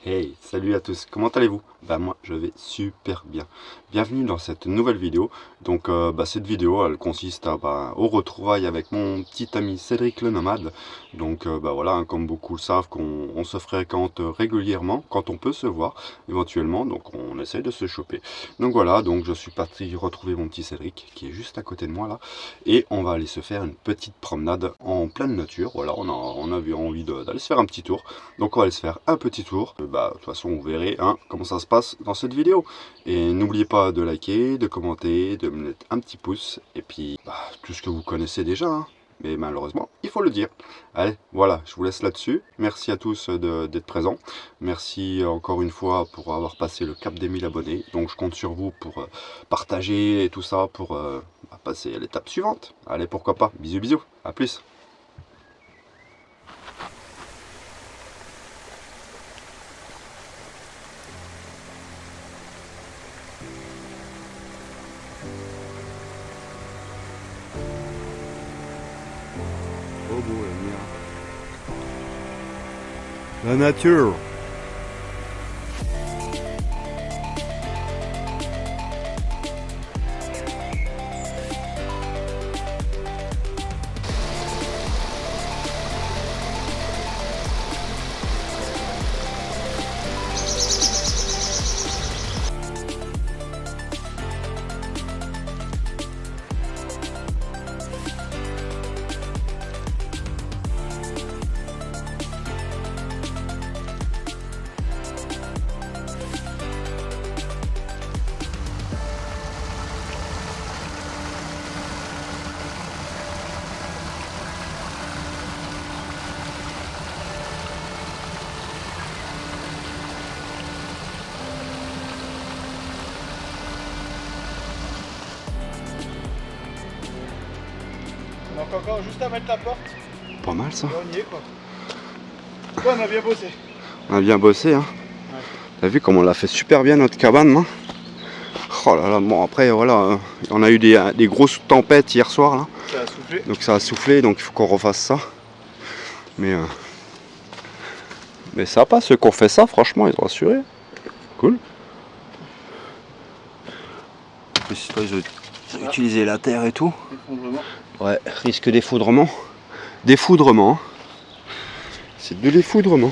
Hey, salut à tous, comment allez-vous? Moi je vais super bien. Bienvenue dans cette nouvelle vidéo. Donc cette vidéo elle consiste au retrouvailles avec mon petit ami Cédric le Nomade. Donc voilà, hein, comme beaucoup le savent, qu'on se fréquente régulièrement quand on peut se voir éventuellement. Donc on essaye de se choper. Donc voilà, donc je suis parti retrouver mon petit Cédric qui est juste à côté de moi là. Et on va aller se faire une petite promenade en pleine nature. Voilà, on avait envie d'aller se faire un petit tour. Donc on va aller se faire un petit tour. De toute façon vous verrez hein, comment ça se passe dans cette vidéo. Et n'oubliez pas de liker, de commenter, de me mettre un petit pouce. Et puis tout ce que vous connaissez déjà. Hein. Mais malheureusement, il faut le dire. Allez, voilà, je vous laisse là-dessus. Merci à tous d'être présents. Merci encore une fois pour avoir passé le cap des 1000 abonnés. Donc je compte sur vous pour partager et tout ça pour passer à l'étape suivante. Allez, pourquoi pas. Bisous, bisous. À plus. Oh beau, la nature. Donc encore juste à mettre la porte. Pas mal ça. Et on y est quoi. Ouais, on a bien bossé. On a bien bossé hein. Ouais. T'as vu comme on l'a fait super bien notre cabane hein. Oh là là, bon après voilà, on a eu des grosses tempêtes hier soir là. Ça a soufflé. Donc ça a soufflé, donc il faut qu'on refasse ça. Mais ça passe, ceux qui ont fait ça, franchement, ils ont assuré. Cool. Ils ont utilisé la terre et tout. Effondrement. Ouais, risque d'effondrement. D'effondrement. Hein. C'est de l'effondrement.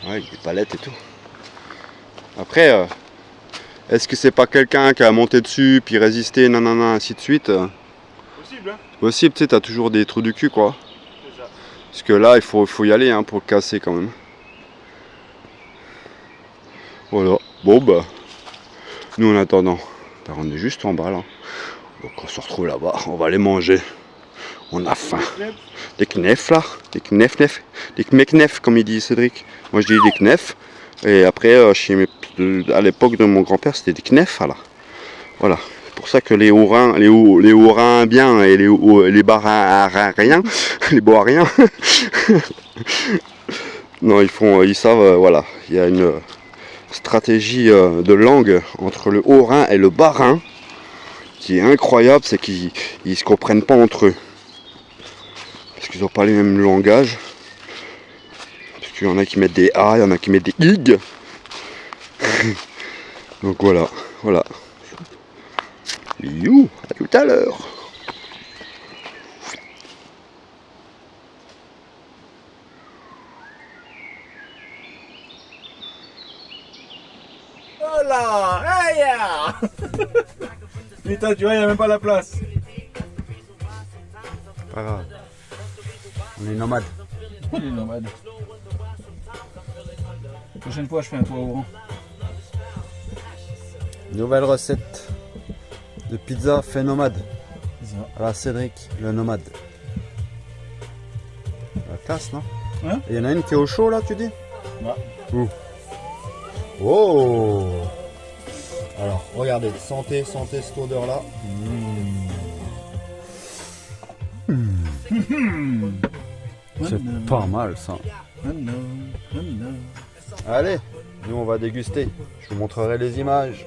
Ouais, avec des palettes et tout. Après, est-ce que c'est pas quelqu'un qui a monté dessus, puis résisté, nanana, ainsi de suite Possible hein. C'est possible, tu sais, t'as toujours des trous du cul, quoi. C'est ça. Parce que là, il faut y aller hein, pour le casser quand même. Voilà. Bon, nous en attendant, on est juste en bas là. Donc on se retrouve là-bas, on va aller manger. On a faim. Des knefs là, des knefs, des kmeknefs comme il dit Cédric. Moi je dis des knefs. Et après, à l'époque de mon grand-père, c'était des knefs là. Voilà. C'est pour ça que les Haut-Rhin, les Haut-Rhin bien et les Bas-Rhin, les Bois-Riens, non, ils savent, voilà, il y a une stratégie de langue entre le Haut-Rhin et le Bas-Rhin qui est incroyable, c'est qu'ils se comprennent pas entre eux. Parce qu'ils n'ont pas les mêmes langages. Parce qu'il y en a qui mettent des A, il y en a qui mettent des IG. Donc voilà, voilà. You, à tout à l'heure. Oh là, hey putain, tu vois, il n'y a même pas la place. Pas grave. On est nomades. On est nomade. La prochaine fois, je fais un tour au rang. Nouvelle recette de pizza fait nomade. À la Cédric, le nomade. La classe, non? Hein? Il y en a une qui est au chaud là, tu dis? Ouais. Où? Oh! Alors, regardez, sentez cette odeur là. C'est pas mal ça. Allez, nous on va déguster. Je vous montrerai les images.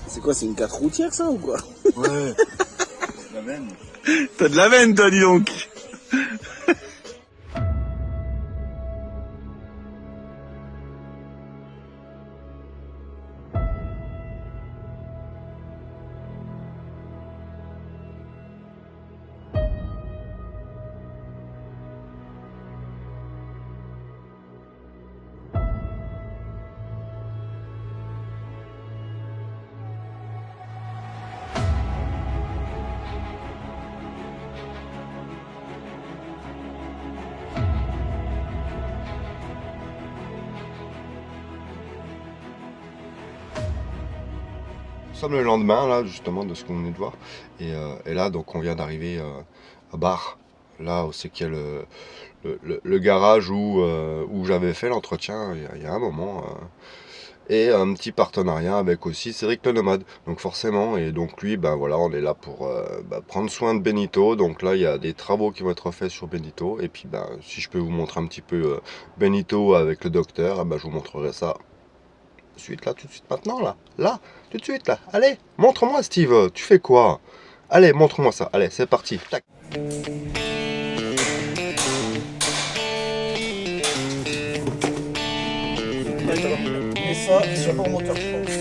C'est quoi, c'est une 4 routière ça ou quoi? Ouais. La veine. T'as de la veine toi, dis donc. Nous sommes le lendemain là justement de ce qu'on venait de voir et là donc on vient d'arriver à Bar, là où c'est qu'il y a le garage où j'avais fait l'entretien il y a un moment et un petit partenariat avec aussi Cédric le Nomade, donc forcément, et donc lui ben voilà, on est là pour prendre soin de Benito. Donc là il y a des travaux qui vont être faits sur Benito et puis ben si je peux vous montrer un petit peu Benito avec le docteur, ben, je vous montrerai ça suite là, tout de suite, maintenant là, tout de suite là. Allez, montre-moi Steve, tu fais quoi? Allez, montre-moi ça. Allez, c'est parti. Tac. Et ça, sur mon moteur, je pense.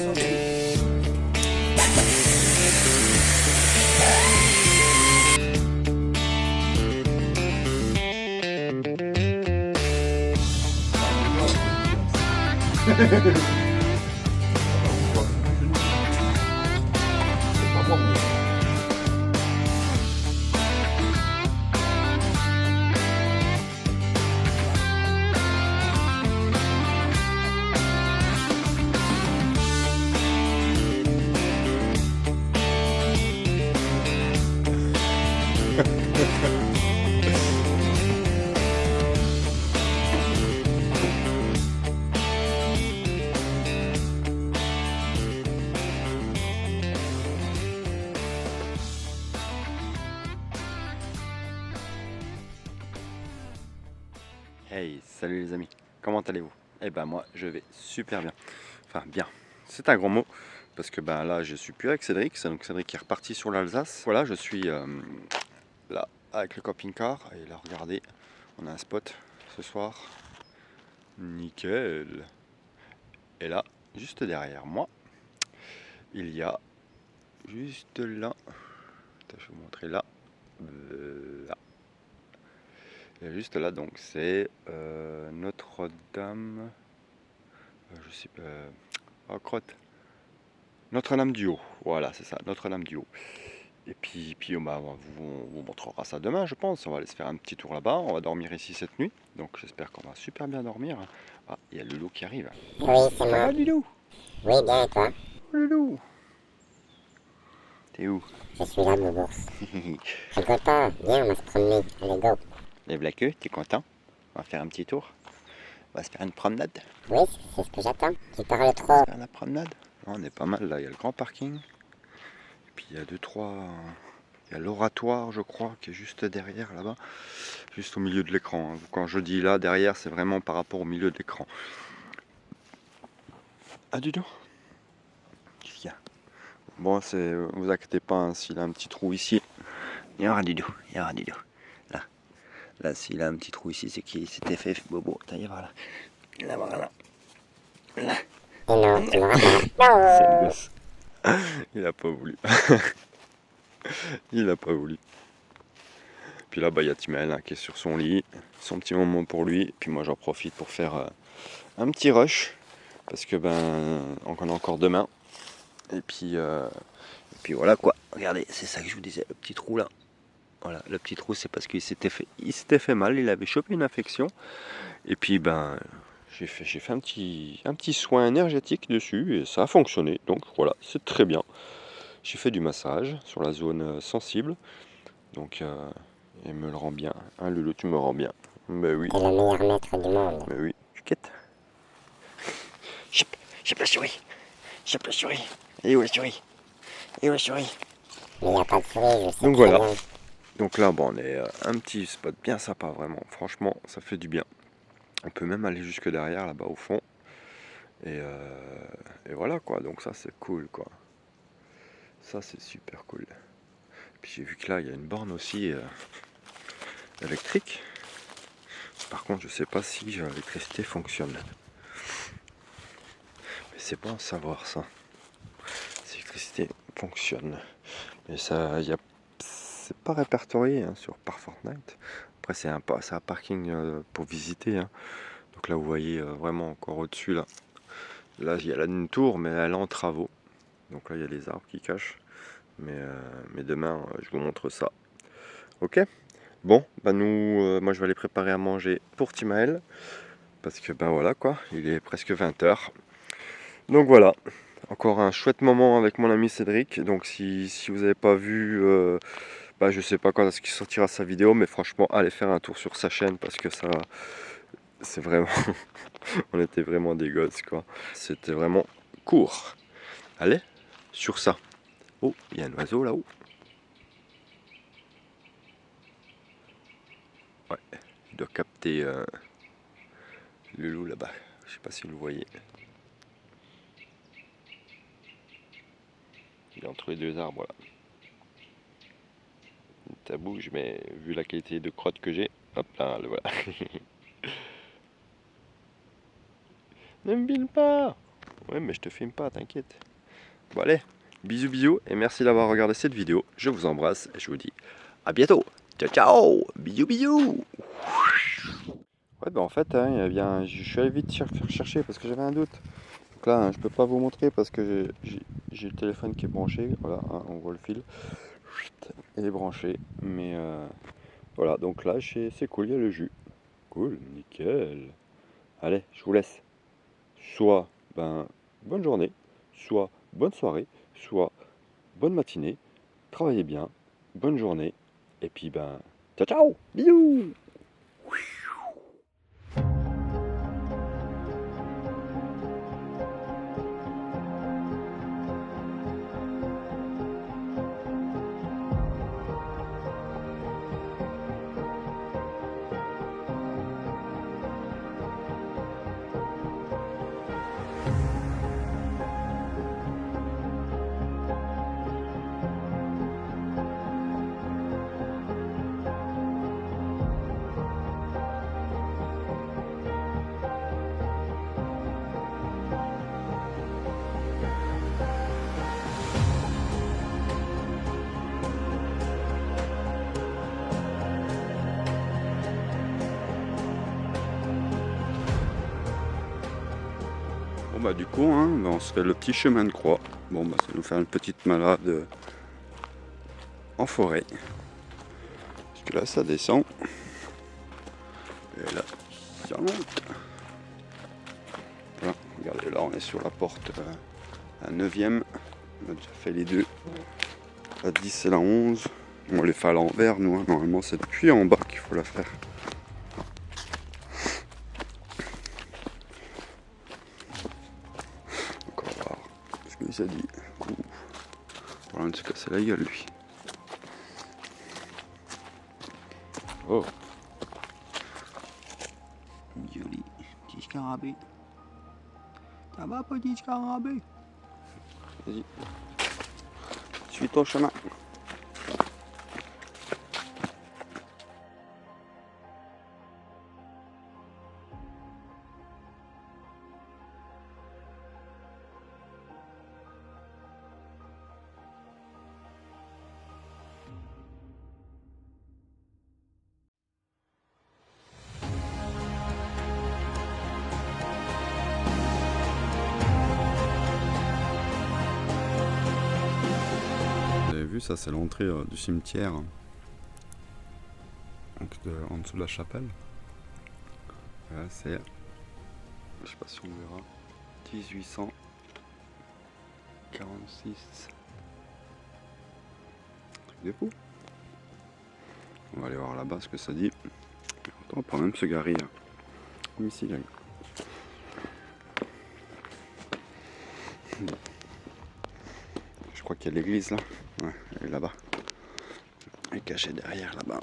Hey, salut les amis, comment allez-vous? Eh ben moi je vais super bien, enfin bien, c'est un grand mot, parce que ben là je suis plus avec Cédric, donc Cédric est reparti sur l'Alsace. Voilà, je suis là avec le camping-car, et là regardez, on a un spot ce soir, nickel. Et là, juste derrière moi, il y a, juste là, attends, je vais vous montrer là, là. Et juste là, donc c'est Notre-Dame, je sais pas, oh crotte, Notre-Dame du Haut, voilà c'est ça, Notre-Dame du Haut. Et puis bah, on vous montrera ça demain je pense, on va aller se faire un petit tour là-bas, on va dormir ici cette nuit, donc j'espère qu'on va super bien dormir. Ah, il y a Loulou qui arrive. Oui, c'est moi. Ça va Loulou? Oui, bien et toi? Loulou, t'es où? Je suis là, Boubours. Rigole pas, viens, on va se promener. Allez, go. Lève la queue, t'es content? On va faire un petit tour. On va se faire une promenade. Oui, c'est ce que j'attends. Tu parles On va trop. se faire la promenade. On est pas mal là, il y a le grand parking. Et puis il y a il y a l'oratoire je crois qui est juste derrière là-bas. Juste au milieu de l'écran. Quand je dis là derrière, c'est vraiment par rapport au milieu de l'écran. Ah du tout. Qu'est-ce qu'il y a? Bon, vous inquiétez pas, hein, s'il a un petit trou ici. Il y aura du tout, il y aura du tout. Là, s'il a un petit trou ici, c'est qu'il s'était fait bobo. T'as y voir là. Là, voilà. Là. Et non, tu n'auras pas. C'est le gosse. Il a pas voulu. Il a pas voulu. Puis là, bah, il y a Timel hein, qui est sur son lit. Son petit moment pour lui. Puis moi, j'en profite pour faire un petit rush. Parce que ben, on en a encore demain. Et puis voilà quoi. Regardez, c'est ça que je vous disais, le petit trou là. Voilà, le petit trou, c'est parce qu'il s'était fait mal, il avait chopé une infection. Et puis, ben, j'ai fait un petit soin énergétique dessus et ça a fonctionné. Donc voilà, c'est très bien. J'ai fait du massage sur la zone sensible. Donc, il me le rend bien. Hein, Loulou, tu me rends bien. Ben oui. T'es le meilleur maître du monde. Ben oui. Chuquette. Chip la souris. Chip la souris. Et où la souris? Et où la souris? Mais il n'y a pas de souris, je sais. Donc voilà. Donc là, bon, on est un petit spot bien sympa, vraiment. Franchement, ça fait du bien. On peut même aller jusque derrière, là-bas au fond. Et voilà quoi, donc ça c'est cool quoi. Ça c'est super cool. Puis j'ai vu que là il y a une borne aussi électrique. Par contre je sais pas si l'électricité fonctionne. Mais c'est bon à savoir ça. Si l'électricité fonctionne. Mais ça, c'est pas répertorié hein, par Fortnite. Après c'est un parking pour visiter. Hein. Donc là vous voyez vraiment encore au-dessus là. Là il y a une tour mais elle est en travaux. Donc là il y a les arbres qui cachent. Mais demain je vous montre ça. Ok. Bon, bah nous, moi je vais aller préparer à manger pour Timaël. Parce que ben voilà quoi, il est presque 20h. Donc voilà, encore un chouette moment avec mon ami Cédric. Donc si vous n'avez pas vu, bah je sais pas quand est-ce qu'il sortira sa vidéo, mais franchement allez faire un tour sur sa chaîne parce que ça, c'est vraiment, on était vraiment des gosses quoi. C'était vraiment court. Allez, sur ça. Oh, il y a un oiseau là-haut. Ouais, il doit capter le loup là-bas. Je sais pas si vous le voyez. Il est entre les deux arbres là. Ça bouge, mais vu la qualité de crotte que j'ai, hop là, le voilà. Ne me filme pas! Ouais, mais je te filme pas, t'inquiète. Bon, allez, bisous, bisous, et merci d'avoir regardé cette vidéo. Je vous embrasse et je vous dis à bientôt. Ciao, ciao! Bisous, bisous! Ouais, bah en fait, hein, je suis allé vite chercher parce que j'avais un doute. Donc là, hein, je peux pas vous montrer parce que j'ai le téléphone qui est branché. Voilà, hein, on voit le fil. Il est branché, mais voilà, donc là c'est cool, il y a le jus. Cool, nickel. Allez, je vous laisse. Soit bonne journée, soit bonne soirée, soit bonne matinée. Travaillez bien, bonne journée. Et puis ciao ciao, bisous. Bon bah du coup, hein, on se fait le petit chemin de croix. Bon bah ça va nous faire une petite balade en forêt. Parce que là ça descend. Et là ça monte. Voilà, regardez là on est sur la porte à 9ème. On a déjà fait les deux. La 10 et la 11. On les fait à l'envers nous, hein. Normalement c'est depuis en bas qu'il faut la faire. Ça dit, on va se casser la gueule lui. Oh, joli petit scarabée. Ça va petit scarabée? Vas-y, suis ton chemin. Ça c'est l'entrée du cimetière, donc en dessous de la chapelle. Là c'est, je sais pas si on verra, 1846. Truc de fou. On va aller voir là-bas ce que ça dit. On peut même se garer comme ici là. Je crois qu'il y a l'église là. Ouais, elle est là-bas. Elle est cachée derrière là-bas.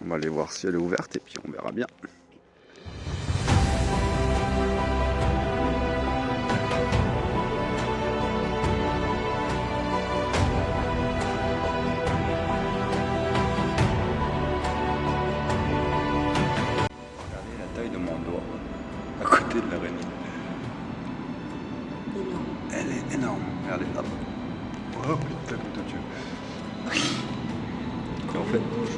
On va aller voir si elle est ouverte et puis on verra bien. énorme. Regardez, hop. Oh putain, de Dieu. Et en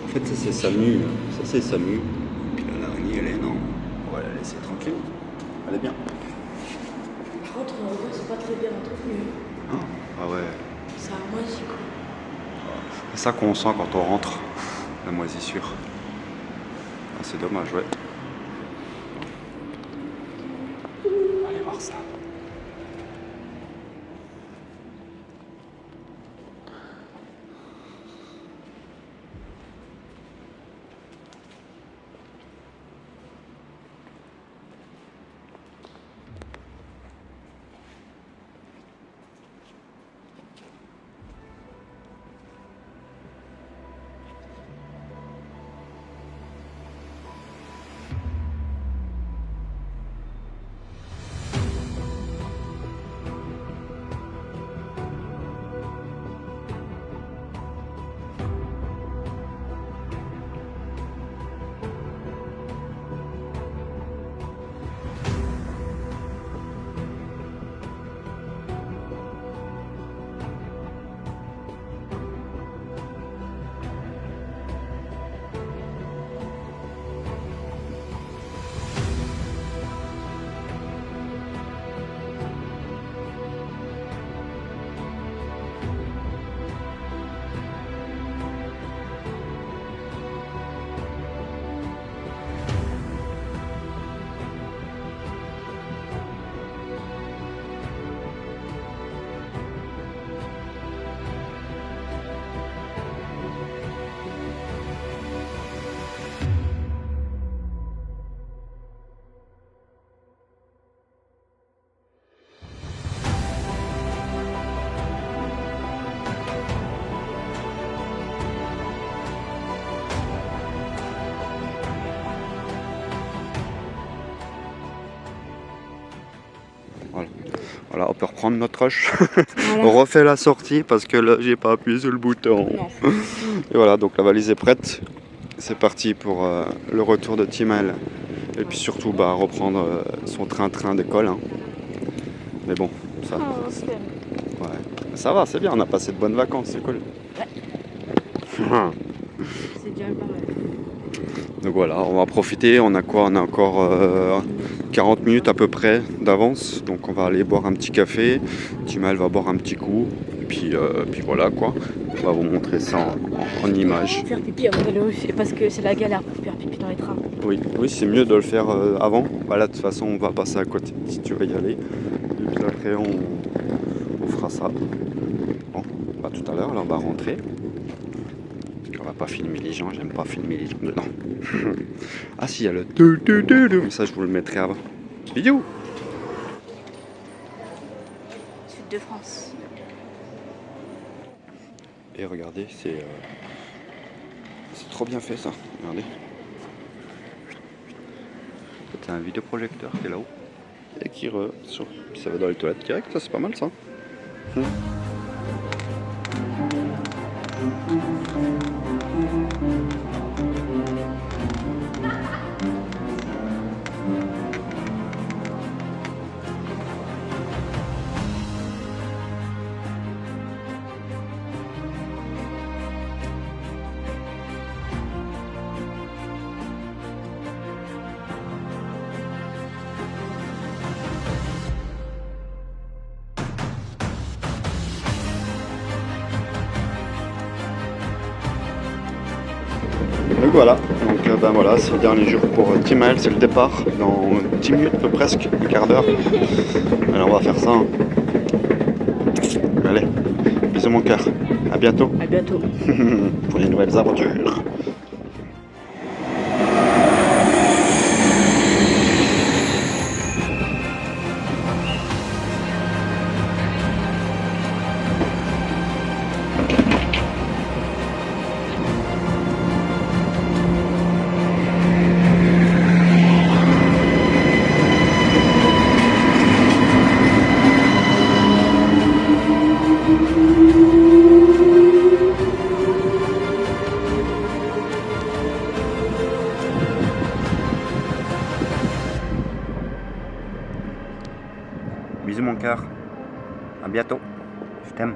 fait ça c'est Samu. Ça c'est Samu. Puis là, l'araignée, elle est énorme. On va la laisser tranquille. Elle est bien. Par contre, c'est pas très bien entretenu. Hein? Ah ouais. Ça a moisi quoi. C'est ça qu'on sent quand on rentre, la moisissure. Ah, c'est dommage, ouais. Allez voir ça. Voilà, on peut reprendre notre rush. Voilà. On refait la sortie parce que là, j'ai pas appuyé sur le bouton. Non. Et voilà, donc la valise est prête. C'est parti pour le retour de Timael. Et puis surtout, reprendre son train-train d'école. Hein. Mais bon, ça, ouais. Ça va, c'est bien. On a passé de bonnes vacances, c'est cool. C'est déjà pas mal. Donc voilà, on va profiter. On a quoi? On a encore 40 minutes à peu près d'avance. Donc on va aller boire un petit café. Timael va boire un petit coup. Et puis voilà quoi. On va vous montrer ça en images. Faire pipi avant d'aller au parce que c'est la galère pour faire pipi dans les trains. Oui, c'est mieux de le faire avant. Là, de toute façon, on va passer à côté si tu veux y aller. Et puis après, on fera ça. Bon, tout à l'heure, là, on va rentrer. On va pas filmer les gens, j'aime pas filmer les gens dedans. Ah si, il y a le mais ça je vous le mettrai avant. Vidéo. Sud de France. Et regardez, c'est trop bien fait ça. Regardez. C'est un vidéoprojecteur qui est là-haut. Et qui puis ça va dans les toilettes direct, ça c'est pas mal ça. Donc voilà, voilà, c'est le dernier jour pour Timael, c'est le départ dans 10 minutes presque, un quart d'heure. Alors on va faire ça. Hein. Allez, bisous mon cœur, à bientôt. À bientôt. Pour les nouvelles aventures. À bientôt. Je t'aime.